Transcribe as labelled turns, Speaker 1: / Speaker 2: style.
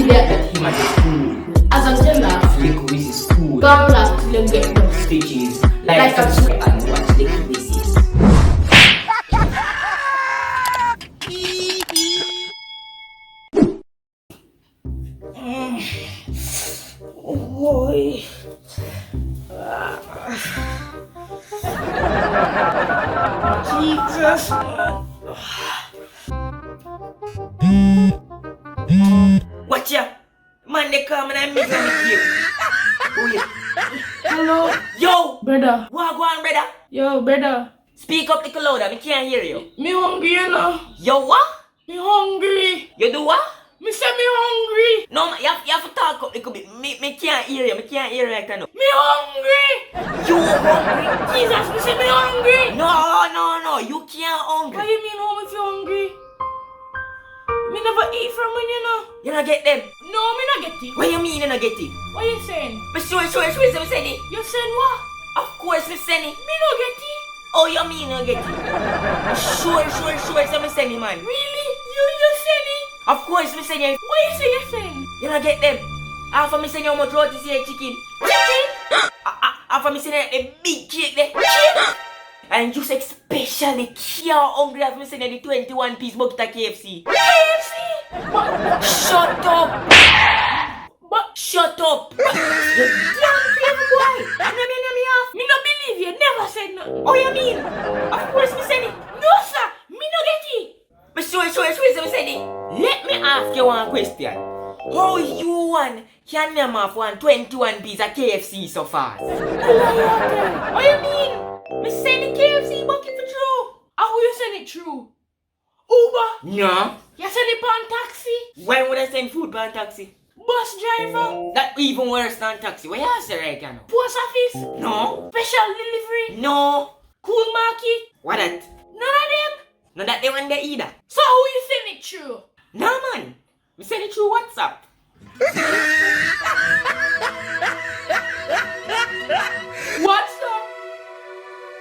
Speaker 1: get
Speaker 2: That him at the school.
Speaker 1: as I'm telling that.
Speaker 2: Little Wiz is school.
Speaker 1: Don't laugh till you get them.
Speaker 2: Stitches.
Speaker 1: Like
Speaker 2: Like
Speaker 1: a-
Speaker 2: subscribe and watch Little Wiz.
Speaker 3: Oh boy. Jesus. Watch ya. Man, they come and I make them with you. Oh, yeah.
Speaker 1: Hello,
Speaker 3: Yo!
Speaker 1: brother.
Speaker 3: What go on, brother?
Speaker 1: Yo, brother.
Speaker 3: Speak up little louder. Me can't hear you.
Speaker 1: Me hungry, you know.
Speaker 3: Yo, what?
Speaker 1: Me hungry.
Speaker 3: You do what?
Speaker 1: Me say me hungry.
Speaker 3: No, man, you have to talk up little bit. Me can't hear you. Me can't hear you right now.
Speaker 1: Me hungry.
Speaker 3: You hungry?
Speaker 1: Jesus, me say me hungry.
Speaker 3: No. You can't
Speaker 1: What
Speaker 3: hungry.
Speaker 1: you mean home if you hungry? Me never eat from when you know.
Speaker 3: You not get them.
Speaker 1: No, me not get it.
Speaker 3: What you mean you not get it?
Speaker 1: What you saying?
Speaker 3: But sure, me send it.
Speaker 1: You saying what?
Speaker 3: Of course, me send it.
Speaker 1: Me no get it.
Speaker 3: Oh, you mean you get it? Sure, so me send it, man.
Speaker 1: Really? You saying it?
Speaker 3: Of course, me send it.
Speaker 1: What you say you saying?
Speaker 3: You not get them. After me send you how much roti see chicken.
Speaker 1: Chicken?
Speaker 3: After me send you the big cake there. Chicken. And just especially can't hungry after me send you the 21-piece bucket of KFC.
Speaker 1: KFC?
Speaker 3: Shut up! Shut up! You damn crazy boy! Me off.
Speaker 1: Me no believe you. Never said nothing.
Speaker 3: Oh, you mean? Of course me send it.
Speaker 1: No, sir. Me no get it.
Speaker 3: Me sure, so me send it. Let me ask you one question. How you one can name off 21 piece of KFC so fast? What you mean? Me send the KFC bucket for true.
Speaker 1: How you send it through? Uber?
Speaker 3: No.
Speaker 1: You send it on taxi?
Speaker 3: Why would I send food by taxi?
Speaker 1: Bus driver?
Speaker 3: That even worse than taxi. What you say right now?
Speaker 1: Post office?
Speaker 3: No.
Speaker 1: Special delivery?
Speaker 3: No.
Speaker 1: Cool market?
Speaker 3: What that?
Speaker 1: None of them?
Speaker 3: No, that they want there either.
Speaker 1: So who you send it through?
Speaker 3: No, man. We send it through WhatsApp.
Speaker 1: What's up?